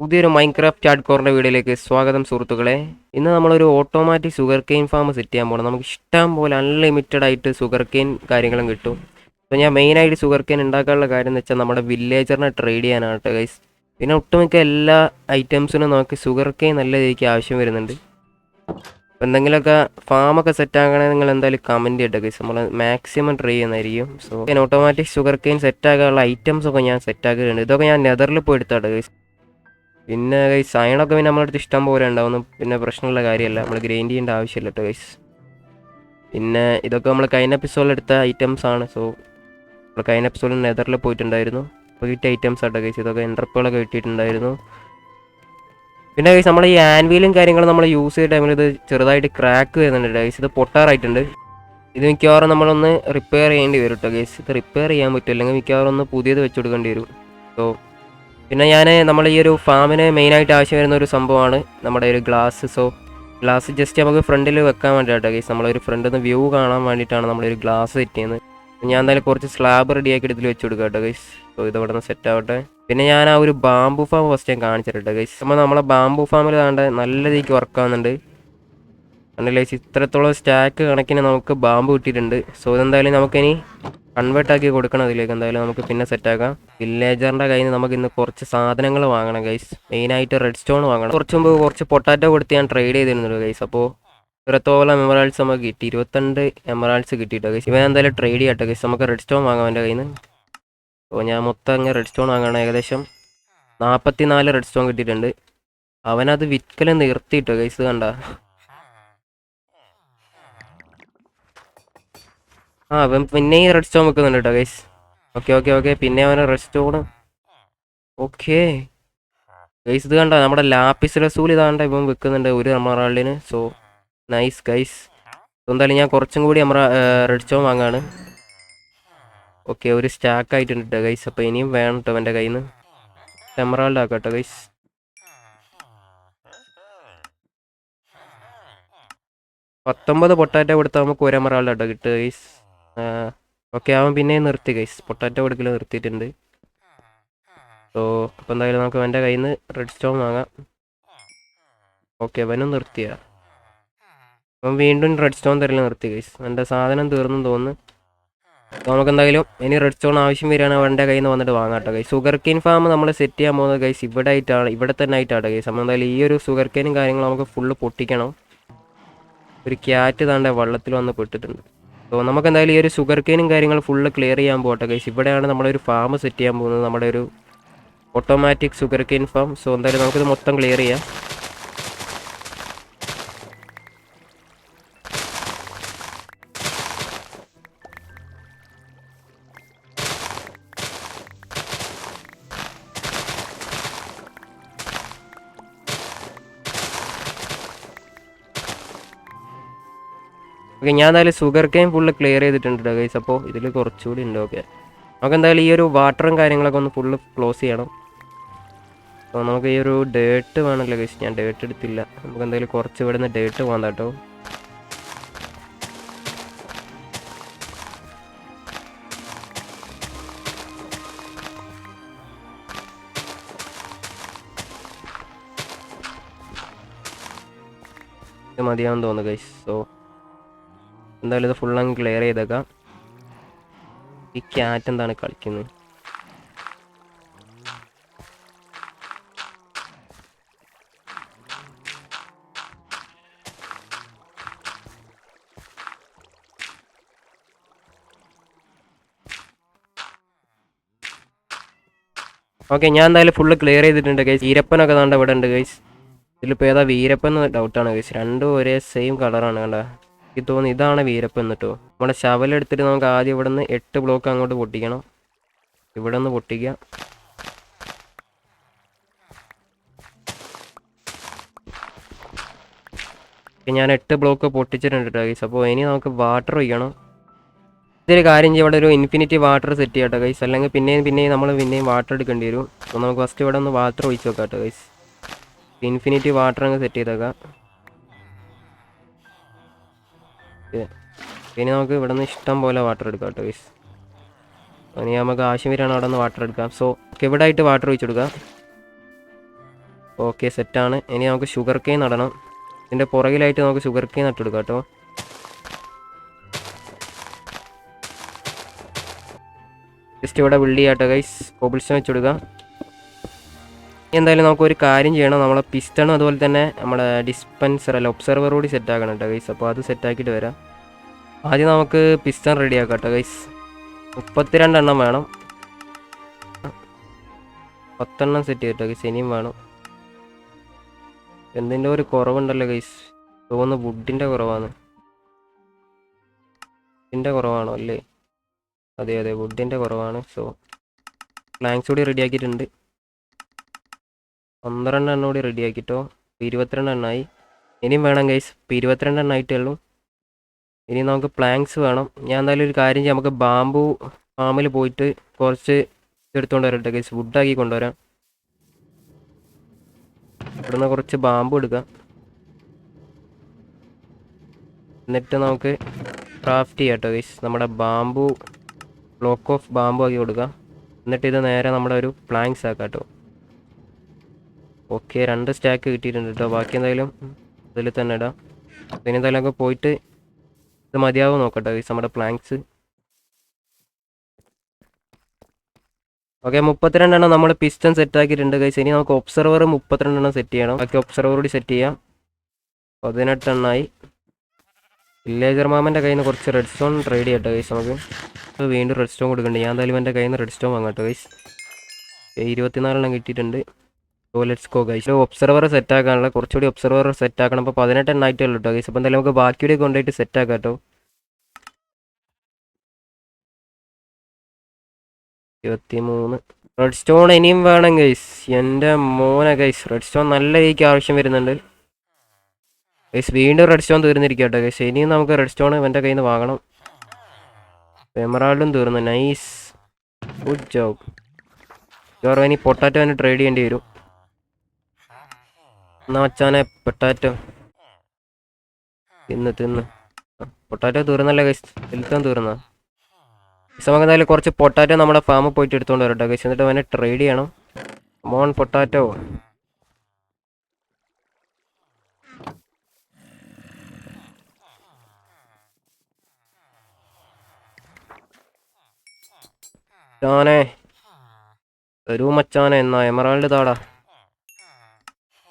പുതിയൊരു മൈൻക്രാഫ്റ്റ് ഹാർഡ്കോറിൻ്റെ വീഡിയോയിലേക്ക് സ്വാഗതം സുഹൃത്തുക്കളെ. ഇന്ന് നമ്മളൊരു automatic sugar cane farm set ചെയ്യാൻ പോകണം. നമുക്ക് ഇഷ്ടം പോലെ അൺലിമിറ്റഡ് ആയിട്ട് ഷുഗർ കെയിൻ കാര്യങ്ങളും കിട്ടും. അപ്പോൾ ഞാൻ മെയിനായിട്ട് ഷുഗർ കെയിൻ ഉണ്ടാക്കാനുള്ള കാര്യം എന്ന് വെച്ചാൽ നമ്മുടെ വില്ലേജറിനെ ട്രേഡ് ചെയ്യാനാണ് ഗൈസ്. പിന്നെ ഒട്ടുമിക്ക എല്ലാ ഐറ്റംസിനും നമുക്ക് ഷുഗർ കെയിൻ നല്ല രീതിക്ക് ആവശ്യം വരുന്നുണ്ട്. അപ്പോൾ എന്തെങ്കിലുമൊക്കെ ഫാമൊക്കെ സെറ്റ് ആക്കണമെങ്കിൽ നിങ്ങൾ എന്തായാലും കമൻറ്റ് ചെയ്യട്ടെ ഗൈസ്. നമ്മൾ മാക്സിമം ട്രൈ ചെയ്യുന്നതായിരിക്കും. So automatic sugar cane set ആക്കാനുള്ള ഐറ്റംസൊക്കെ ഞാൻ സെറ്റ് ആക്കിയിട്ടുണ്ട്. ഇതൊക്കെ ഞാൻ നെതറിൽ പോയി എടുത്താട്ടോ ഗൈസ്. പിന്നെ ഗൈസ് അയണൊക്കെ പിന്നെ നമ്മളടുത്ത് ഇഷ്ടം പോലെ ഉണ്ടാവുന്നു. പിന്നെ പ്രശ്നമുള്ള കാര്യമല്ല, നമ്മൾ ഗ്രൈൻഡ് ചെയ്യേണ്ട ആവശ്യമില്ല കേട്ടോ ഗൈസ്. പിന്നെ ഇതൊക്കെ നമ്മൾ കഴിഞ്ഞ എപ്പിസോഡിൽ എടുത്ത ഐറ്റംസ് ആണ്. സോ നമ്മൾ കഴിഞ്ഞ എപ്പിസോഡിൽ നെതറിൽ പോയിട്ടുണ്ടായിരുന്നു. അപ്പോൾ കിട്ടിയ ഐറ്റംസ് ആട്ടോ ഗൈസ്. ഇതൊക്കെ എൻട്രപ്പുകളൊക്കെ കിട്ടിയിട്ടുണ്ടായിരുന്നു. പിന്നെ ഗൈസ് നമ്മൾ ഈ ആൻവീലും കാര്യങ്ങളും നമ്മൾ യൂസ് ചെയ്ത ടൈമിൽ ഇത് ചെറുതായിട്ട് ക്രാക്ക് വരുന്നുണ്ട് ഗൈസ്. ഇത് പൊട്ടാറായിട്ടുണ്ട്. ഇത് മിക്കവാറും നമ്മളൊന്ന് റിപ്പയർ ചെയ്യേണ്ടി വരും കേട്ടോ ഗൈസ്. ഇത് റിപ്പയർ ചെയ്യാൻ പറ്റും, അല്ലെങ്കിൽ മിക്കവാറും ഒന്ന് പുതിയത് വെച്ച് കൊടുക്കേണ്ടി വരും. സോ പിന്നെ നമ്മൾ ഈ ഒരു ഫാമിന് മെയിനായിട്ട് ആവശ്യം വരുന്ന ഒരു സംഭവമാണ് നമ്മുടെ ഒരു ഗ്ലാസ്. സോ ഗ്ലാസ് ജസ്റ്റ് നമുക്ക് ഫ്രണ്ടിൽ വെക്കാൻ വേണ്ടിയിട്ടോ ഗൈസ്. നമ്മളൊരു ഫ്രണ്ടിൽ നിന്ന് വ്യൂ കാണാൻ വേണ്ടിയിട്ടാണ് നമ്മളൊരു ഗ്ലാസ് സെറ്റ് ചെയ്യുന്നത്. ഞാൻ എന്തായാലും കുറച്ച് സ്ലാബ് റെഡിയാക്കി ഇതിൽ വെച്ച് കൊടുക്കാം കേട്ടോ ഗൈസ്. സോ ഇത് ഇവിടെ നിന്ന് സെറ്റ് ആവട്ടെ. പിന്നെ ഞാൻ ആ ഒരു ബാംബു ഫാം ഫസ്റ്റ് ഞാൻ കാണിച്ചിട്ടോ ഗൈസ്. നമ്മൾ നമ്മളെ ബാംബു ഫാമിൽ താണ്ട് നല്ല രീതിക്ക് വർക്ക് ആവുന്നുണ്ട്. കണ്ടില്ലേ, ഇത്രത്തോളം സ്റ്റാക്ക് കണക്കിന് നമുക്ക് ബാമ്പ് കിട്ടിയിട്ടുണ്ട്. സോ ഇതെന്തായാലും നമുക്കിനി കൺവേർട്ട് ആക്കി കൊടുക്കണം അതിലേക്ക്. എന്തായാലും നമുക്ക് പിന്നെ സെറ്റാക്കാം. വില്ലേജറിൻ്റെ കയ്യിൽ നിന്ന് നമുക്ക് ഇന്ന് കുറച്ച് സാധനങ്ങൾ വാങ്ങണം ഗൈസ്. മെയിനായിട്ട് റെഡ് സ്റ്റോൺ വാങ്ങണം. കുറച്ച് മുമ്പ് കുറച്ച് പൊട്ടാറ്റോ കൊടുത്ത് ഞാൻ ട്രേഡ് ചെയ്തിരുന്നുള്ളൂ ഗൈസ്. അപ്പോൾ ഇത്രത്തോളം എമറാൾഡ്സ് നമുക്ക് കിട്ടി. 22 എമറാൾഡ്സ് കിട്ടിയിട്ടോ ഗൈസ്. ഇവൻ എന്തായാലും ട്രേഡ് ചെയ്യട്ടെ ഗൈസ്. നമുക്ക് റെഡ് സ്റ്റോൺ വാങ്ങാം എൻ്റെ കയ്യിൽ നിന്ന്. അപ്പോൾ ഞാൻ മൊത്തം അങ്ങ് റെഡ് സ്റ്റോൺ വാങ്ങണം. ഏകദേശം 44 റെഡ് സ്റ്റോൺ കിട്ടിയിട്ടുണ്ട്. അവനത് വിൽക്കൽ നിർത്തിയിട്ടോ ഗൈസ്. കണ്ട അവൻ പിന്നെ ഈ റെഡ് സ്റ്റോൺ വെക്കുന്നുണ്ട് കേട്ടോ ഗൈസ്. ഓക്കെ പിന്നെ അവന് റെഡ് സ്റ്റോൺ. ഓക്കെ ഗൈസ്, ഇത് കണ്ട നമ്മുടെ ലാപ്പിസ് ലസൂൽ ഇതാണ്ട ഇവൻ വെക്കുന്നുണ്ട് ഒരു എമറാൾഡിന്. So nice guys. എന്തായാലും ഞാൻ കുറച്ചും കൂടി റെഡ് സ്റ്റോൺ വാങ്ങാണ്. ഓക്കെ, ഒരു സ്റ്റാക്ക് ആയിട്ടുണ്ട് കേട്ടോ ഗൈസ്. അപ്പോൾ ഇനിയും വേണം കേട്ടോ എൻ്റെ കയ്യിൽ നിന്ന്. എമറാൾഡ് ആക്കാം കേട്ടോ ഗൈസ്. 19 പൊട്ടാറ്റോ കൊടുത്താൽ നമുക്ക് ഒരു എമറാൾഡ് കേട്ടോ കിട്ടുക ഗൈസ്. ഓക്കെ, അവൻ പിന്നെ നിർത്തി ഗൈസ്. പൊട്ടാറ്റോ കൊടുക്കൽ നിർത്തിയിട്ടുണ്ട്. സോ അപ്പോൾ എന്തായാലും നമുക്ക് എൻ്റെ കയ്യിൽ നിന്ന് റെഡ് സ്റ്റോൺ വാങ്ങാം. ഓക്കെ, അവനും നിർത്തിയ. അവൻ വീണ്ടും റെഡ് സ്റ്റോൺ തരൽ നിർത്തി ഗൈസ്. എൻ്റെ സാധനം തീർന്നു തോന്നുന്നു. അപ്പോൾ നമുക്ക് എന്തായാലും ഇനി റെഡ് സ്റ്റോൺ ആവശ്യം വരികയാണ് അവൻ്റെ കയ്യിൽ നിന്ന് വന്നിട്ട് വാങ്ങാട്ടോ ഗൈസ്. ഷുഗർ കെയിൻ ഫാം നമ്മൾ സെറ്റ് ചെയ്യാൻ പോകുന്നത് ഗൈസ് ഇവിടെ തന്നെ ആയിട്ടാണ് ഗൈസ്. നമ്മൾ എന്തായാലും ഈ ഒരു ഷുഗർ കെയിനും കാര്യങ്ങളും നമുക്ക് ഫുള്ള് പൊട്ടിക്കണം. ഒരു ക്യാറ്റ് താണ്ട വെള്ളത്തിൽ വന്ന് പെട്ടിട്ടുണ്ട്. സോ നമുക്ക് എന്തായാലും ഈ ഒരു ഷുഗർ കെയിനും കാര്യങ്ങളും ഫുള്ള് ക്ലിയർ ചെയ്യാൻ പോകട്ടെ ഗൈസ്. ഇവിടെയാണ് നമ്മളൊരു ഫാം സെറ്റ് ചെയ്യാൻ പോകുന്നത്, നമ്മുടെ ഒരു automatic sugar cane farm. So എന്തായാലും നമുക്കിത് മൊത്തം ക്ലിയർ ചെയ്യാം. ഓക്കെ, ഞാൻ എന്തായാലും ഷുഗർ കെയിൻ ഫുള്ള് ക്ലിയർ ചെയ്തിട്ടുണ്ട് ഗൈസ്. അപ്പോൾ ഇതിൽ കുറച്ചുകൂടി ഉണ്ട്. ഓക്കെ, നമുക്ക് എന്തായാലും ഈ ഒരു വാട്ടറും കാര്യങ്ങളൊക്കെ ഒന്ന് ഫുള്ള് ക്ലോസ് ചെയ്യണം. അപ്പോൾ നമുക്ക് ഈ ഒരു ഡേട്ട് വേണമല്ലോ ഗൈസ്. ഞാൻ ഡേട്ട് എടുത്തില്ല. നമുക്ക് എന്തായാലും കുറച്ച് ഇവിടെ നിന്ന് ഡേട്ട് പോകാൻ കേട്ടോ. ഇത് മതിയാണെന്ന് തോന്നുന്നു ഗൈസ്. സോ എന്തായാലും ഇത് ഫുൾ അങ്ങ് ക്ലിയർ ചെയ്തേക്കാം. ഈ ക്യാറ്റ് എന്താണ് കളിക്കുന്നത്? ഓക്കെ, ഞാൻ എന്തായാലും ഫുള്ള് ക്ലിയർ ചെയ്തിട്ടുണ്ട് ഗൈസ്. വീരപ്പനൊക്കെ താണ്ട ഇവിടെ ഉണ്ട് ഗൈസ്. ഇതിലിപ്പോൾ ഏതാ വീരപ്പൻ എന്ന് ഡൗട്ടാണ് ഗൈസ്. രണ്ടും ഒരേ സെയിം കളറാണ് കണ്ട. എനിക്ക് തോന്നുന്നു ഇതാണ് വീരപ്പൻ എന്നിട്ടോ. നമ്മുടെ ശവലെടുത്തിട്ട് നമുക്ക് ആദ്യം ഇവിടെ നിന്ന് 8 ബ്ലോക്ക് അങ്ങോട്ട് പൊട്ടിക്കണം. ഇവിടെ നിന്ന് പൊട്ടിക്കുക. ഞാൻ 8 ബ്ലോക്ക് പൊട്ടിച്ചിട്ടുണ്ട് കേട്ടോ ഗൈസ്. അപ്പോൾ ഇനി നമുക്ക് വാട്ടർ ഒഴിക്കണം. ഇതൊരു കാര്യം ചെയ്യും, ഇവിടെ ഒരു ഇൻഫിനിറ്റി വാട്ടർ സെറ്റ് ചെയ്യാം കേട്ടോ ഗൈസ്. അല്ലെങ്കിൽ പിന്നെയും നമ്മൾ വാട്ടർ എടുക്കേണ്ടി വരും. അപ്പോൾ നമുക്ക് ഫസ്റ്റ് ഇവിടെ ഒന്ന് വാട്ടർ ഒഴിച്ച് വെക്കാം കേട്ടോ ഗൈസ്. ഇൻഫിനിറ്റി വാട്ടർ അങ്ങ് സെറ്റ് ചെയ്തേക്കാം. ഇനി നമുക്ക് ഇവിടെ നിന്ന് ഇഷ്ടം പോലെ വാട്ടർ എടുക്കാം കേട്ടോ ഗൈസ്. ഇനി നമുക്ക് ആവശ്യം വരികയാണ് അവിടെ നിന്ന് വാട്ടർ എടുക്കാം. സോ ഇവിടെ ആയിട്ട് വാട്ടർ ഒഴിച്ചു കൊടുക്കാം. ഓക്കെ സെറ്റാണ്. ഇനി നമുക്ക് ഷുഗർ കെയിൻ നടണം. ഇതിൻ്റെ പുറകിലായിട്ട് നമുക്ക് ഷുഗർ കെയിൻ നട്ടെടുക്കാം കേട്ടോ. ജസ്റ്റ് ഇവിടെ ബിൽഡ് ചെയ്യാട്ടോ ഗൈസ്. കോബിൾസ്റ്റോൺ വെച്ചെടുക്കാം. എന്തായാലും നമുക്കൊരു കാര്യം ചെയ്യണം. നമ്മളെ പിസ്റ്റണും അതുപോലെ തന്നെ നമ്മുടെ ഡിസ്പെൻസർ അല്ല ഒബ്സർവർ കൂടി സെറ്റ് ആക്കണം കേട്ടോ ഗൈസ്. അപ്പോൾ അത് സെറ്റാക്കിയിട്ട് വരാം. ആദ്യം നമുക്ക് പിസ്റ്റൺ റെഡി ആക്കാം കേട്ടോ ഗൈസ്. 32 എണ്ണം വേണം. 10 എണ്ണം സെറ്റ് ചെയ്തിട്ടോ ഗൈസ്. ഇനിയും വേണം. എന്തിൻ്റെ ഒരു കുറവുണ്ടല്ലോ ഗൈസ്. തോന്നുന്നു വുഡിൻ്റെ കുറവാണ്. വുഡിൻ്റെ കുറവാണോ അല്ലേ? അതെ അതെ വുഡിൻ്റെ കുറവാണ്. സോ പ്ലാങ്ക്സ് കൂടി റെഡി ആക്കിയിട്ടുണ്ട്. 12 എണ്ണം കൂടി റെഡി ആക്കിട്ടോ. 22 എണ്ണമായി. ഇനിയും വേണം ഗൈസ്. 22 എണ്ണം ആയിട്ടേ ഉള്ളൂ. ഇനി നമുക്ക് പ്ലാങ്ക്സ് വേണം. ഞാൻ എന്തായാലും ഒരു കാര്യം ചെയ്യാം. നമുക്ക് ബാംബു ഫാമിൽ പോയിട്ട് കുറച്ച് എടുത്തുകൊണ്ട് വരട്ടെ ഗൈസ്. വുഡാക്കി കൊണ്ടുവരാം. ഇവിടുന്ന് കുറച്ച് ബാംബു എടുക്കാം. എന്നിട്ട് നമുക്ക് ക്രാഫ്റ്റ് ചെയ്യാം കേട്ടോ ഗൈസ്. നമ്മുടെ ബാംബു ബ്ലോക്ക് ഓഫ് ബാംബു ആക്കി കൊടുക്കാം. എന്നിട്ട് ഇത് നേരെ നമ്മുടെ ഒരു പ്ലാങ്ക്സ് ആക്കാം കേട്ടോ. ഓക്കെ 2 സ്റ്റാക്ക് കിട്ടിയിട്ടുണ്ട് കേട്ടോ. ബാക്കി എന്തായാലും ഇതിൽ തന്നെ ഇടാം. പിന്നെ എന്തായാലും ഒക്കെ പോയിട്ട് ഇത് മതിയാവും നോക്കട്ടെ ഗൈസ് നമ്മുടെ പ്ലാങ്ക്സ്. ഓക്കെ 32 എണ്ണം നമ്മൾ പിസ്റ്റൺ സെറ്റ് ആക്കിയിട്ടുണ്ട് ഗൈസ്. ഇനി നമുക്ക് ഒബ്സർവർ 32 എണ്ണം സെറ്റ് ചെയ്യണം. ബാക്കി ഒബ്സർവർ കൂടി സെറ്റ് ചെയ്യാം. 18 എണ്ണമായി. വില്ലേജർ മാമൻ്റെ കയ്യിൽ നിന്ന് കുറച്ച് റെഡ് സ്റ്റോൺ ട്രേഡ് ചെയ്യട്ടോ ഗൈസ്. നമുക്ക് വീണ്ടും റെഡ് സ്റ്റോൺ കൊടുക്കുന്നുണ്ട്. ഞാൻ എന്തായാലും എൻ്റെ കയ്യിൽ നിന്ന് റെഡ് സ്റ്റോൺ വാങ്ങാട്ടോ ഗൈസ്. 24 എണ്ണം കിട്ടിയിട്ടുണ്ട്. So let's go guys. Observer set ആക്കാനുള്ള കുറച്ചുകൂടി ഒബ്സർവർ സെറ്റ് ആക്കണം. അപ്പോൾ 18 എണ്ണം ആയിട്ടേ ഉള്ളൂ കേട്ടോ ഗൈസ്. അപ്പോൾ എന്തായാലും നമുക്ക് ബാക്കിയുടെ കൊണ്ടുപോയിട്ട് സെറ്റ് ആക്കാം കേട്ടോ. 23 റെഡ് സ്റ്റോൺ ഇനിയും വേണം ഗൈസ്. എൻ്റെ മോനെ ഗൈസ് റെഡ് സ്റ്റോൺ നല്ല രീതിക്ക് ആവശ്യം വരുന്നുണ്ട് ഗൈസ്. വീണ്ടും റെഡ് സ്റ്റോൺ തീർന്നിരിക്കുക കേട്ടോ ഗൈസ്. ഇനിയും നമുക്ക് റെഡ് സ്റ്റോൺ എൻ്റെ കയ്യിൽ നിന്ന് വാങ്ങണം. എമറാൾഡും തീർന്നു. Nice good job. ചോറ് ഇനി പൊട്ടാറ്റോ തന്നെ ട്രേഡ് ചെയ്യേണ്ടി വരും. എന്നാ വച്ചാനെ പൊട്ടാറ്റോ തിന്ന് പൊട്ടാറ്റോ തീർന്നല്ലേ ഗൈസ്. എല്ലാം തീർന്ന നമുക്ക് എന്തായാലും കുറച്ച് പൊട്ടാറ്റോ നമ്മുടെ ഫാമിൽ പോയിട്ട് എടുത്തുകൊണ്ട് വരട്ടോ ഗൈസ്. എന്നിട്ട് അവനെ ട്രേഡ് ചെയ്യണം. മോൺ പൊട്ടാറ്റോ. മച്ചാനെ തരൂ മച്ചാനെ. എന്നാ എമറാൾഡ് താടാ.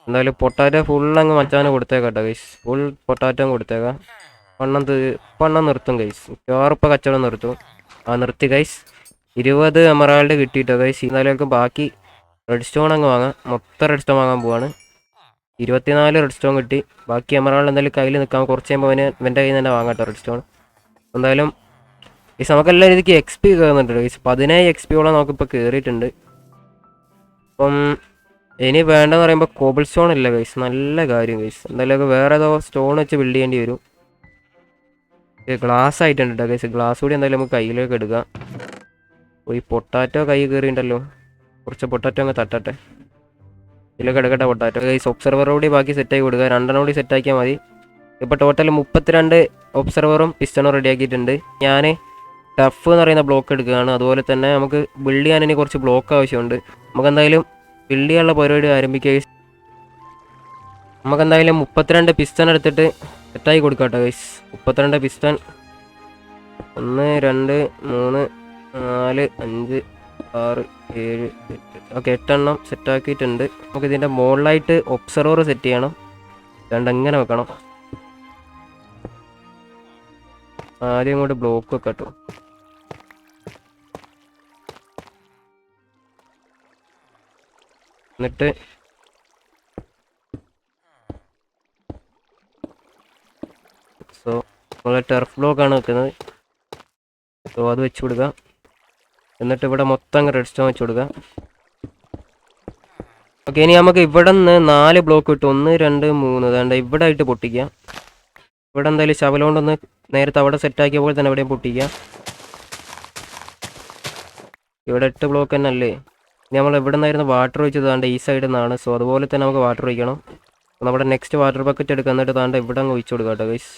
എന്തായാലും പൊട്ടാറ്റോ ഫുള്ളങ്ങ് മച്ചാന് കൊടുത്തേക്കാട്ടോ ഗൈസ്. ഫുൾ പൊട്ടാറ്റോ കൊടുത്തേക്കാം. പണ്ണം നിർത്തും ഗൈസ്. ചോറുപ്പ കച്ചവടം നിർത്തും. നിർത്തി ഗൈസ്. 20 emerald കിട്ടിയിട്ടോ guys. എന്തായാലും ബാക്കി റെഡ് സ്റ്റോൺ അങ്ങ് വാങ്ങാം. മൊത്തം റെഡ് സ്റ്റോൺ വാങ്ങാൻ പോവാണ്. 24 റെഡ് സ്റ്റോൺ കിട്ടി. ബാക്കി എമറാൾഡ് എന്തായാലും കയ്യിൽ നിൽക്കാം. കുറച്ച് കഴിയുമ്പോൾ എൻ്റെ കയ്യിൽ നിന്ന് തന്നെ വാങ്ങാട്ടോ റെഡ് സ്റ്റോൺ. എന്തായാലും ഗൈസ് നമുക്കെല്ലാം രീതിക്ക് XP കയറുന്നുണ്ട് ഗൈസ്. 17 XPയോളം നമുക്കിപ്പോൾ കയറിയിട്ടുണ്ട്. അപ്പം ഇനി വേണ്ടതെന്ന് പറയുമ്പോൾ കോബിൾ സ്റ്റോൺ ഇല്ല ഗൈസ്. നല്ല കാര്യം ഗൈസ്. എന്തായാലും വേറെ ഏതോ സ്റ്റോൺ വെച്ച് ബിൽഡ് ചെയ്യേണ്ടി വരും. ഗ്ലാസ് ആയിട്ടുണ്ട് കേട്ടോ ഗൈസ്. ഗ്ലാസ് കൂടി എന്തായാലും നമുക്ക് കയ്യിലേക്ക് എടുക്കാം. ഈ പൊട്ടാറ്റോ കൈ കയറിയിട്ടുണ്ടല്ലോ. കുറച്ച് പൊട്ടാറ്റോ അങ്ങ് തട്ടട്ടെ. ഇതിലേക്ക് എടുക്കട്ടെ പൊട്ടാറ്റോ ഗൈസ്. ഒബ്സർവർ കൂടി ബാക്കി സെറ്റാക്കി കൊടുക്കുക. 2 എണ്ണം കൂടി സെറ്റാക്കിയാൽ മതി. ഇപ്പോൾ ടോട്ടൽ 32 ഒബ്സർവറും പിസ്റ്റണും റെഡി ആക്കിയിട്ടുണ്ട്. ഞാൻ ടഫ് എന്ന് പറയുന്ന ബ്ലോക്ക് എടുക്കുകയാണ്. അതുപോലെ തന്നെ നമുക്ക് ബിൽഡ് ചെയ്യാൻ ഇനി കുറച്ച് ബ്ലോക്ക് ആവശ്യമുണ്ട്. നമുക്ക് എന്തായാലും ബിൽഡ് ചെയ്യാനുള്ള പരിപാടി ആരംഭിക്കുക. നമുക്ക് എന്തായാലും 32 പിസ്റ്റൺ എടുത്തിട്ട് സെറ്റായി കൊടുക്കാം കേട്ടോ ഗൈസ്. 32 പിസ്റ്റൺ 1 2 3 4 5 6 7 8 ഓക്കെ 8 എണ്ണം സെറ്റാക്കിയിട്ടുണ്ട്. നമുക്ക് ഇതിൻ്റെ മുകളിലായിട്ട് ഒബ്സർവർ സെറ്റ് ചെയ്യണം. എങ്ങനെ വെക്കണം. ആദ്യം ഇങ്ങോട്ട് ബ്ലോക്ക് വെക്കാം കേട്ടോ. എന്നിട്ട് സോ നമ്മൾ ടെർഫ് ബ്ലോക്കാണ് വെക്കുന്നത്. സോ അത് വെച്ച് കൊടുക്കുക. എന്നിട്ട് ഇവിടെ മൊത്തം റെഡ് സ്റ്റോൺ വെച്ച് കൊടുക്കുക. ഓക്കെ ഇനി നമുക്ക് ഇവിടെ നിന്ന് 4 ബ്ലോക്ക് കിട്ടും. 1 2 3 വേണ്ട ഇവിടെ ആയിട്ട് പൊട്ടിക്കുക. ഇവിടെ എന്തായാലും ശവലോണ്ടൊന്ന് നേരത്തെ അവിടെ സെറ്റാക്കിയ പോലെ തന്നെ എവിടെയും പൊട്ടിക്കുക. ഇവിടെ 8 ബ്ലോക്ക് തന്നെ അല്ലേ. ഇനി നമ്മൾ എവിടെ നിന്നായിരുന്നു വാട്ടർ ഒഴിച്ചത്? താണ്ട് ഈ സൈഡിൽ നിന്നാണ്. സോ അതുപോലെ തന്നെ നമുക്ക് വാട്ടർ ഒഴിക്കണം. നമ്മുടെ നെക്സ്റ്റ് വാട്ടർ ബക്കറ്റ് എടുക്കുക. എന്നിട്ട് താണ്ട് ഇവിടെ അങ്ങ് ഒഴിച്ചു കൊടുക്കുക കേട്ടോ ഗൈസ്.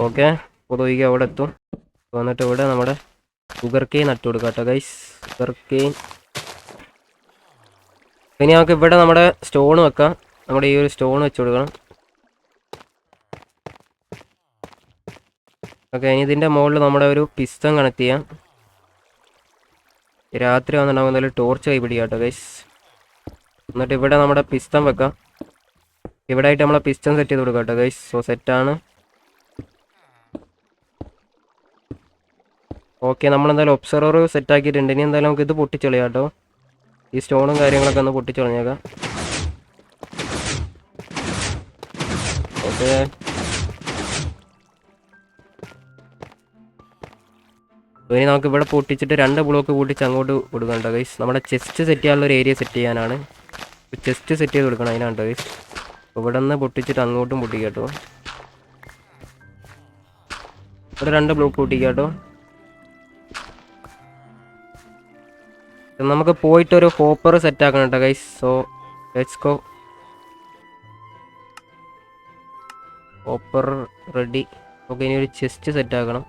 ഓക്കെ അപ്പോൾ ഒഴിക്കുക അവിടെ എത്തും. എന്നിട്ട് ഇവിടെ നമ്മുടെ ഷുഗർ കെയിൻ നട്ടു കൊടുക്കുക കേട്ടോ ഗൈസ്. ഷുഗർ കെയിൻ ഇനി നമുക്ക് ഇവിടെ നമ്മുടെ സ്റ്റോൺ വെക്കാം. നമ്മുടെ ഈ ഒരു സ്റ്റോൺ വെച്ച് കൊടുക്കണം. ഓക്കെ, ഇനി ഇതിൻ്റെ മുകളിൽ നമ്മുടെ ഒരു പിസ്റ്റൺ കണക്ട് ചെയ്യാം. രാത്രി വന്നിട്ടുണ്ടാകും, എന്തായാലും ടോർച്ച് കൈ പിടിക്കാം കേട്ടോ ഗൈസ്. എന്നിട്ട് ഇവിടെ നമ്മുടെ പിസ്റ്റൺ വെക്കാം. ഇവിടെ ആയിട്ട് നമ്മളെ പിസ്റ്റൺ സെറ്റ് ചെയ്ത് കൊടുക്കാം കേട്ടോ ഗൈസ്. സോ സെറ്റാണ്. ഓക്കെ, നമ്മളെന്തായാലും ഒബ്സർവർ സെറ്റ് ആക്കിയിട്ടുണ്ട്. ഇനി എന്തായാലും നമുക്ക് ഇത് പൊട്ടിച്ചെളിയാം കേട്ടോ. ഈ സ്റ്റോണും കാര്യങ്ങളൊക്കെ ഒന്ന് പൊട്ടിച്ചെളിഞ്ഞേക്കാം. ഓക്കെ, ഇനി നമുക്ക് ഇവിടെ പൊട്ടിച്ചിട്ട് 2 ബ്ലോക്ക് പൊട്ടിച്ച് അങ്ങോട്ട് കൊടുക്കണം കേട്ടോ ഗൈസ്. നമ്മുടെ ചെസ്റ്റ് സെറ്റ് ചെയ്യാനുള്ള ഒരു ഏരിയ സെറ്റ് ചെയ്യാനാണ്. ചെസ്റ്റ് സെറ്റ് ചെയ്ത് കൊടുക്കണം, അതിനാണ് കേട്ടോ ഗൈസ്. ഇവിടെ നിന്ന് പൊട്ടിച്ചിട്ട് അങ്ങോട്ടും പൊട്ടിക്കാം കേട്ടോ. ഇവിടെ 2 ബ്ലോക്ക് പൊട്ടിക്കാം കേട്ടോ. നമുക്ക് പോയിട്ടൊരു ഹോപ്പർ സെറ്റ് ആക്കണം കേട്ടോ guys. So let's go. Hopper ready. Okay, ഇനി ഒരു ചെസ്റ്റ് സെറ്റ് ആക്കണം.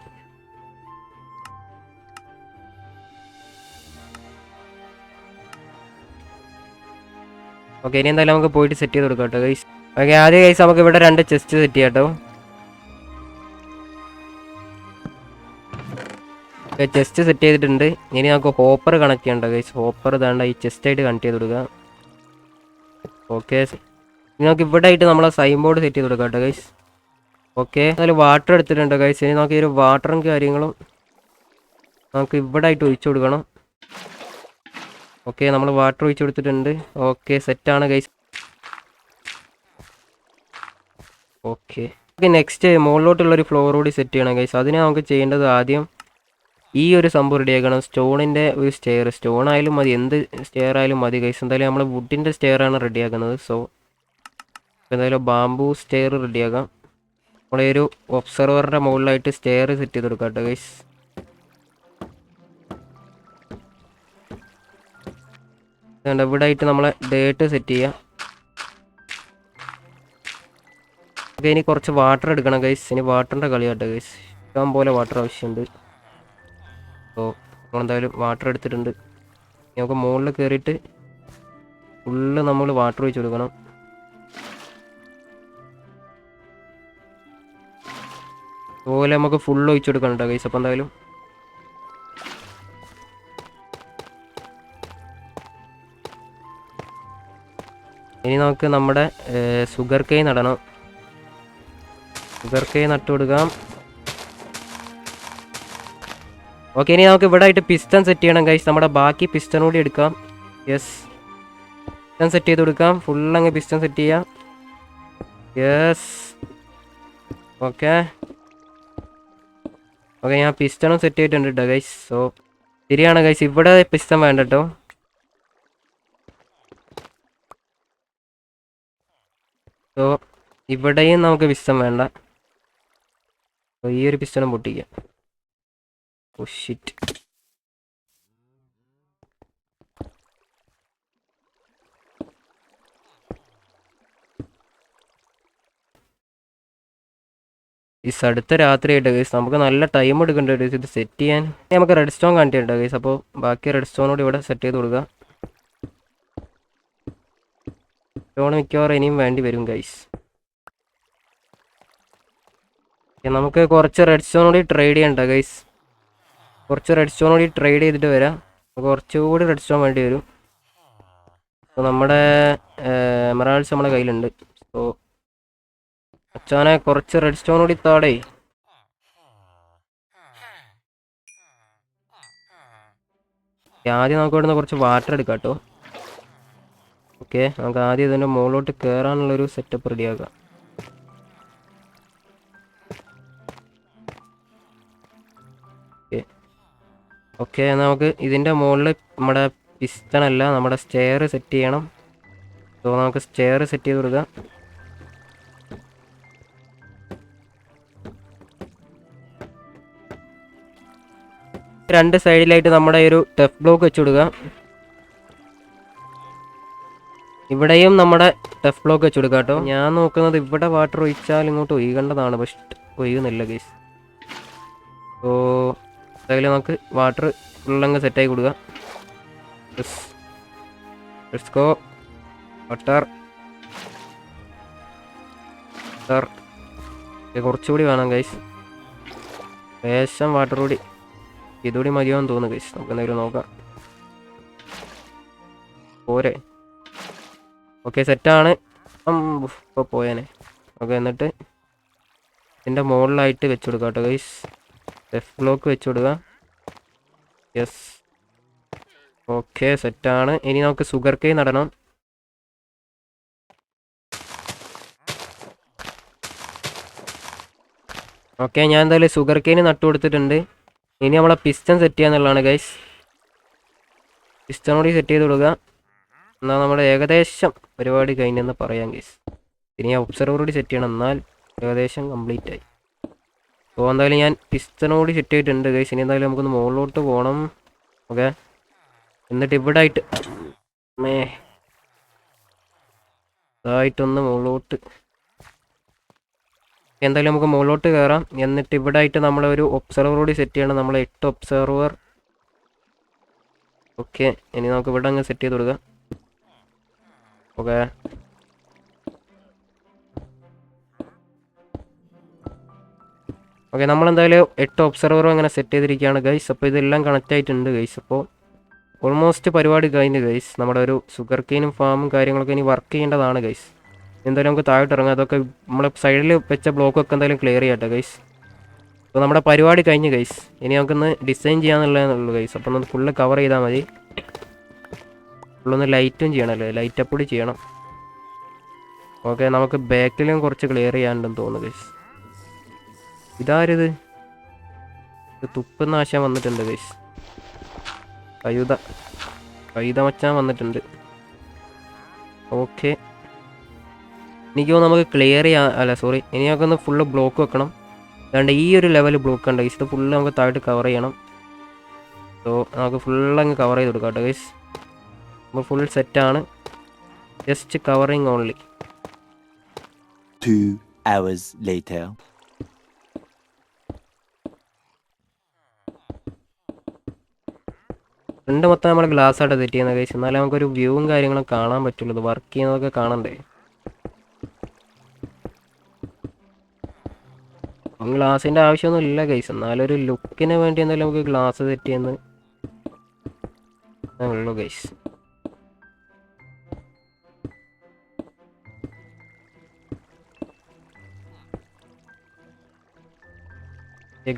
ഓക്കെ, ഇനി എന്തായാലും നമുക്ക് പോയിട്ട് സെറ്റ് ചെയ്ത് കൊടുക്കാം കേട്ടോ ഗൈസ്. ഓക്കെ, ആദ്യം ഗൈസ് നമുക്ക് ഇവിടെ 2 ചെസ്റ്റ് സെറ്റ് ചെയ്യാം കേട്ടോ. ചെസ്റ്റ് സെറ്റ് ചെയ്തിട്ടുണ്ട്. ഇനി നമുക്ക് ഹോപ്പർ കണക്ട് ചെയ്യണ്ട ഗൈസ്. ഹോപ്പർ ഇതാണ്ട് ഈ ചെസ്റ്റായിട്ട് കണക്ട് ചെയ്ത് കൊടുക്കുക. ഓക്കെ, ഇനി നമുക്ക് ഇവിടെ ആയിട്ട് നമ്മളെ സൈൻ ബോർഡ് സെറ്റ് ചെയ്ത് കൊടുക്കാം കേട്ടോ ഗൈസ്. ഓക്കെ, അതിൽ വാട്ടർ എടുത്തിട്ടുണ്ട് ഗൈസ്. ഇനി നമുക്ക് ഈ ഒരു വാട്ടറും കാര്യങ്ങളും നമുക്ക് ഇവിടെ ആയിട്ട് ഒഴിച്ചു കൊടുക്കണം. ഓക്കെ, നമ്മൾ വാട്ടർ ഒഴിച്ചു കൊടുത്തിട്ടുണ്ട്. ഓക്കെ, സെറ്റാണ് ഗൈസ്. ഓക്കെ, നെക്സ്റ്റ് മുകളിലോട്ടുള്ളൊരു ഫ്ലോർ കൂടി സെറ്റ് ചെയ്യണം ഗൈസ്. അതിന് നമുക്ക് ചെയ്യേണ്ടത് ആദ്യം ഈ ഒരു സംഭവം റെഡിയാക്കണം. സ്റ്റോണിൻ്റെ ഒരു സ്റ്റെയർ, സ്റ്റോൺ ആയാലും മതി, എന്ത് സ്റ്റെയർ ആയാലും മതി ഗൈസ്. എന്തായാലും നമ്മൾ വുഡിൻ്റെ സ്റ്റെയറാണ് റെഡിയാക്കുന്നത്. സോ എന്തായാലും ബാംബൂ സ്റ്റെയർ റെഡിയാക്കാം. നമ്മളെ ഒരു ഒബ്സർവറിൻ്റെ മുകളിലായിട്ട് സ്റ്റെയർ സെറ്റ് ചെയ്ത് കൊടുക്കാം കേട്ടോ ഗൈസ്. ഇവിടെ ആയിട്ട് നമ്മളെ ഡേറ്റ് സെറ്റ് ചെയ്യാം. ഓക്കെ, ഇനി കുറച്ച് വാട്ടർ എടുക്കണം ഗൈസ്. ഇനി വാട്ടറിൻ്റെ കളി കേട്ടോ ഗൈസ്. ഇഷ്ടം പോലെ വാട്ടർ ആവശ്യമുണ്ട്. അപ്പോൾ നമ്മളെന്തായാലും വാട്ടർ എടുത്തിട്ടുണ്ട്. നമുക്ക് മുകളിൽ കയറിയിട്ട് ഫുള്ള് നമ്മൾ വാട്ടർ ഒഴിച്ച് കൊടുക്കണം. അതുപോലെ നമുക്ക് ഫുള്ള് ഒഴിച്ച് കൊടുക്കണം കേട്ടോ ഗൈസ്. അപ്പോൾ എന്തായാലും ഇനി നമുക്ക് നമ്മുടെ ഷുഗർ കെയിൻ നടണം. ഷുഗർ കെയിൻ നട്ടു കൊടുക്കാം. ഓക്കെ, ഇനി നമുക്ക് ഇവിടെ ആയിട്ട് പിസ്റ്റൺ സെറ്റ് ചെയ്യണം ഗൈസ്. നമ്മുടെ ബാക്കി പിസ്റ്റൺ കൂടി എടുക്കാം. യെസ്, പിസ്റ്റൺ സെറ്റ് ചെയ്ത് കൊടുക്കാം. ഫുള്ളങ്ങ് പിസ്റ്റൺ സെറ്റ് ചെയ്യാം. യെസ്, ഓക്കെ ഓക്കെ, ഞാൻ പിസ്റ്റണും സെറ്റ് ചെയ്തിട്ടുണ്ട് കേട്ടോ ഗൈസ്. സോ ശരിയാണ് ഗൈസ്, ഇവിടെ പിസ്റ്റൺ വേണ്ട കേട്ടോ. സോ ഇവിടെയും നമുക്ക് പിസ്റ്റൺ വേണ്ട. ഈ ഒരു പിസ്റ്റണും പൊട്ടിക്കാം. ഓ ഷിറ്റ്, ഈ അടുത്ത രാത്രി ആയിട്ട് ഗൈസ്. നമുക്ക് നല്ല ടൈം എടുക്കേണ്ട ഗൈസ് ഇത് സെറ്റ് ചെയ്യാൻ. നമുക്ക് റെഡ് സ്റ്റോൺ കാണിച്ചിട്ടുണ്ട് ഗൈസ്. അപ്പോൾ ബാക്കി റെഡ് സ്റ്റോണോട് ഇവിടെ സെറ്റ് ചെയ്ത് കൊടുക്കുക. സ്റ്റോൺ മിക്കവാറും ഇനിയും വേണ്ടി വരും ഗൈസ്. നമുക്ക് കുറച്ച് റെഡ് സ്റ്റോൺ കൂടി ട്രേഡ് ചെയ്യണ്ട ഗൈസ്. കുറച്ച് റെഡ് സ്റ്റോൺ കൂടി ട്രേഡ് ചെയ്തിട്ട് വരാം. കുറച്ചുകൂടി റെഡ് സ്റ്റോൺ വേണ്ടി വരും. അപ്പോൾ നമ്മുടെ എമറാൾഡ്സ് നമ്മുടെ കയ്യിലുണ്ട്. സോ അച്ഛനെ കുറച്ച് റെഡ് സ്റ്റോൺ കൂടി താടേ. ആദ്യം നമുക്ക് ഇവിടുന്ന് കുറച്ച് വാട്ടർ എടുക്കാം കേട്ടോ. ഓക്കെ, നമുക്ക് ആദ്യം ഇതിൻ്റെ മുകളിലോട്ട് കയറാനുള്ളൊരു സെറ്റപ്പ് റെഡിയാക്കാം. ഓക്കെ, നമുക്ക് ഇതിൻ്റെ മുകളിൽ നമ്മുടെ പിസ്റ്റണല്ല നമ്മുടെ സ്റ്റെയർ സെറ്റ് ചെയ്യണം. സോ നമുക്ക് സ്റ്റെയർ സെറ്റ് ചെയ്ത് കൊടുക്കാം. രണ്ട് സൈഡിലായിട്ട് നമ്മുടെ ഒരു ടഫ് ബ്ലോക്ക് വെച്ച് കൊടുക്കുക. ഇവിടെയും നമ്മുടെ ടഫ് ബ്ലോക്ക് വെച്ച് കൊടുക്കുക കേട്ടോ. ഞാൻ നോക്കുന്നത് ഇവിടെ വാട്ടർ ഒഴിച്ചാൽ ഇങ്ങോട്ട് ഒഴുകേണ്ടതാണ്, പക്ഷെ ഒഴുകുന്നില്ല ഗൈസ്. സോ എന്തായാലും നമുക്ക് വാട്ടർ ഫുള്ളങ്ങ് സെറ്റായി കൊടുക്കുക. Let's go. വാട്ടർ കുറച്ചുകൂടി വേണം ഗൈസ്. ലേശം വാട്ടർ കൂടി, ഇതുകൂടി മതിയാവും തോന്നുന്നു ഗൈസ്. നമുക്ക് എന്തെങ്കിലും നോക്കാം. പോരെ. ഓക്കെ, സെറ്റാണ്. ഇപ്പോൾ പോയേനെ. ഓക്കെ, എന്നിട്ട് ഇതിൻ്റെ മുകളിലായിട്ട് വെച്ച് കൊടുക്കാം കേട്ടോ ഗൈസ്. എഫ് ബ്ലോക്ക് വെച്ച് കൊടുക്കുക. യെസ്, ഓക്കെ, സെറ്റാണ്. ഇനി നമുക്ക് ഷുഗർ കെയിൻ നടണം. ഓക്കെ, ഞാൻ എന്തായാലും ഷുഗർ കെയിൻ നട്ടു കൊടുത്തിട്ടുണ്ട്. ഇനി നമ്മളെ പിസ്റ്റൺ സെറ്റ് ചെയ്യാന്നുള്ളതാണ് ഗൈസ്. പിസ്റ്റൺ കൂടി സെറ്റ് ചെയ്ത് കൊടുക്കുക. എന്നാൽ നമ്മുടെ ഏകദേശം പരിപാടി കഴിഞ്ഞെന്ന് പറയാം ഗൈസ്. ഇനി ഞാൻ ഒബ്സർവർ കൂടി സെറ്റ് ചെയ്യണം, എന്നാൽ ഏകദേശം കംപ്ലീറ്റ് ആയി. അപ്പോൾ എന്തായാലും ഞാൻ പിസ്റ്റൺ കൂടി സെറ്റ് ചെയ്തിട്ടുണ്ട് ഗൈസ്. ഇനി എന്തായാലും നമുക്കൊന്ന് മുകളിലോട്ട് പോകണം. ഓക്കെ, എന്നിട്ട് ഇവിടെ ആയിട്ട് ഇതായിട്ടൊന്ന് മുകളിലോട്ട്, എന്തായാലും നമുക്ക് മുകളിലോട്ട് കയറാം. എന്നിട്ട് ഇവിടെ ആയിട്ട് നമ്മളൊരു ഒബ്സർവർ കൂടി സെറ്റ് ചെയ്യണം. നമ്മൾ 8 ഒബ്സർവർ. ഓക്കെ, ഇനി നമുക്ക് ഇവിടെ അങ്ങ് സെറ്റ് ചെയ്ത് കൊടുക്കാം. ഓക്കെ, ഓക്കെ, നമ്മളെന്തായാലും 8 ഒബ്സർവറും അങ്ങനെ സെറ്റ് ചെയ്തിരിക്കുകയാണ് ഗൈസ്. അപ്പോൾ ഇതെല്ലാം കണക്റ്റ് ആയിട്ടുണ്ട് ഗൈസ്. അപ്പോൾ ഓൾമോസ്റ്റ് പരിപാടി കഴിഞ്ഞ് ഗൈസ്. നമ്മുടെ ഒരു ഷുഗർ കെയിനും ഫാമും കാര്യങ്ങളൊക്കെ ഇനി വർക്ക് ചെയ്യേണ്ടതാണ് ഗൈസ്. എന്തായാലും നമുക്ക് താഴോട്ട് ഇറങ്ങാം. അതൊക്കെ നമ്മളെ സൈഡിൽ വെച്ച ബ്ലോക്കൊക്കെ എന്തായാലും ക്ലിയർ ചെയ്യട്ടെ ഗൈസ്. അപ്പോൾ നമ്മുടെ പരിപാടി കഴിഞ്ഞ് ഗൈസ്. ഇനി നമുക്കൊന്ന് ഡിസൈൻ ചെയ്യാന്നുള്ളതെന്നുള്ളൂ ഗൈസ്. അപ്പോൾ ഒന്ന് ഫുള്ള് കവർ ചെയ്താൽ മതി. ഫുള്ളൊന്ന് ലൈറ്റും ചെയ്യണമല്ലോ, ലൈറ്റ് അപ്പ് കൂടി ചെയ്യണം. ഓക്കെ, നമുക്ക് ബാക്കിലും കുറച്ച് ക്ലിയർ ചെയ്യാനുണ്ടെന്ന് തോന്നുന്നു ഗൈസ്. ഇതാരിത്? ഇത് തുപ്പുന്ന ആശാൻ വന്നിട്ടുണ്ട് ഗൈസ്. കൈത മച്ചാൻ വന്നിട്ടുണ്ട്. ഓക്കെ, എനിക്ക് തോന്നുന്നു നമുക്ക് ക്ലിയർ ചെയ്യാൻ, അല്ല സോറി, ഇനി നമുക്കൊന്ന് ഫുള്ള് ബ്ലോക്ക് വെക്കണം. അതുകൊണ്ട് ഈ ഒരു ലെവൽ ബ്ലോക്ക് ഉണ്ട് ഗൈസ്. ഇത് ഫുള്ള് നമുക്ക് താഴോട്ട് കവർ ചെയ്യണം. സോ നമുക്ക് ഫുള്ള് അങ്ങ് കവർ ചെയ്ത് കൊടുക്കാം കേട്ടോ ഗൈസ്. അപ്പോൾ ഫുൾ സെറ്റാണ്. Just covering only. 2 hours later. Front മൊത്തം നമ്മൾ ഗ്ലാസ് ആയിട്ട് സെറ്റ് ചെയ്യുന്ന ഗൈസ്. എന്നാലും നമുക്കൊരു വ്യൂവും കാര്യങ്ങളും കാണാൻ പറ്റുള്ളൂ. ഇത് വർക്ക് ചെയ്യുന്നതൊക്കെ കാണണ്ടേ. ഗ്ലാസിൻ്റെ ആവശ്യമൊന്നും ഇല്ല ഗൈസ്. എന്നാലും ഒരു ലുക്കിന് വേണ്ടി എന്തായാലും നമുക്ക് ഗ്ലാസ് സെറ്റ് ചെയ്യുന്നത് ഉള്ളൂ ഗൈസ്.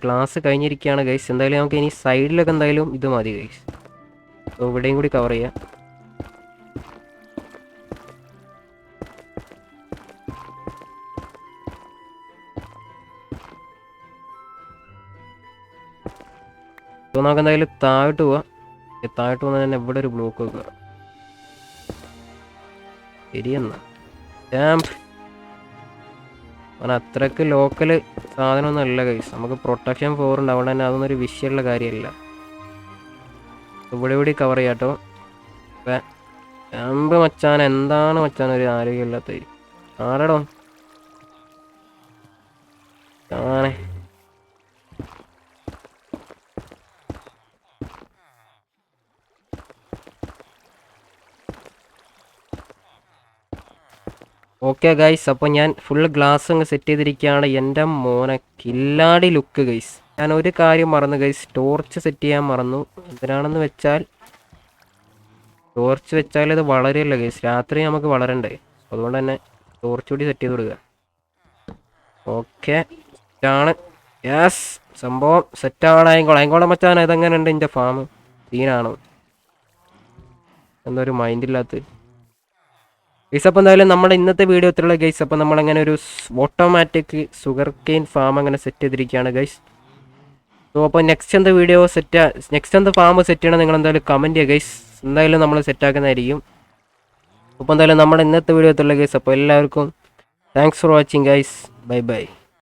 ഗ്ലാസ് കഴിഞ്ഞിരിക്കുകയാണ് ഗൈസ്. എന്തായാലും നമുക്ക് ഇനി സൈഡിലൊക്കെ എന്തായാലും ഇത് മതി ഗൈസ്. അപ്പോൾ ഇവിടെയും കൂടി കവർ ചെയ്യാം. അപ്പോൾ നമുക്ക് എന്തായാലും താഴോട്ട് പോവാം. താഴോട്ട് വന്നാൽ തന്നെ ഇവിടെ ഒരു ബ്ലോക്ക് വെക്കുക. ശരിയെന്നാ ക്യാമ്പ് അത്രക്ക് ലോക്കൽ സാധനമൊന്നും അല്ല ഗൈസ്. നമുക്ക് പ്രൊട്ടക്ഷൻ 4 ഉണ്ട്. അതുകൊണ്ട് തന്നെ അതൊന്നും ഒരു വിഷയമുള്ള കാര്യമല്ല. ഇവിടെ ഇവിടെ കവർ ചെയ്യാം കേട്ടോ. ക്യാമ്പ് മച്ചാൻ എന്താണ് മച്ചാൻ ഒരു ആരോഗ്യമില്ലാത്ത ആരടോ ആണേ. ഓക്കെ ഗൈസ്, അപ്പോൾ ഞാൻ ഫുൾ ഗ്ലാസ് അങ്ങ് സെറ്റ് ചെയ്തിരിക്കുകയാണ്. എൻ്റെ മോനെ കില്ലാടി ലുക്ക് ഗൈസ്. ഞാൻ ഒരു കാര്യം മറന്നു ഗൈസ്, ടോർച്ച് സെറ്റ് ചെയ്യാൻ മറന്നു. എന്തിനാണെന്ന് വെച്ചാൽ ടോർച്ച് വെച്ചാൽ ഇത് വളരെയല്ല ഗൈസ്, രാത്രി നമുക്ക് വളരണ്ടേ. അതുകൊണ്ട് തന്നെ ടോർച്ച് കൂടി സെറ്റ് ചെയ്ത് കൊടുക്കുക. ഓക്കെ, സെറ്റാണ്. യെസ്, സംഭവം സെറ്റാണ്. അയങ്കോളം മച്ചാൻ ഇതെങ്ങനെ ഉണ്ട് എൻ്റെ ഫാം? സീനാണോ? എന്തൊരു മൈൻഡില്ലാത്ത ഗൈസ്. അപ്പോൾ എന്തായാലും നമ്മുടെ ഇന്നത്തെ വീഡിയോ എത്രയുള്ള ഗൈസ്. അപ്പോൾ നമ്മളങ്ങനെ ഒരു ഓട്ടോമാറ്റിക് ഷുഗർ കെയിൻ ഫാം അങ്ങനെ സെറ്റ് ചെയ്തിരിക്കുകയാണ് ഗൈസ്. സോ അപ്പോൾ നെക്സ്റ്റ് എന്ത് ഫാം സെറ്റ് ചെയ്യണം നിങ്ങൾ എന്തായാലും കമൻറ്റ് ചെയ്യുക ഗൈസ്. എന്തായാലും നമ്മൾ സെറ്റാക്കുന്നതായിരിക്കും. അപ്പോൾ എന്തായാലും നമ്മുടെ ഇന്നത്തെ വീഡിയോ എത്രയുള്ള ഗൈസ്. അപ്പോൾ എല്ലാവർക്കും thanks for watching guys. Bye bye.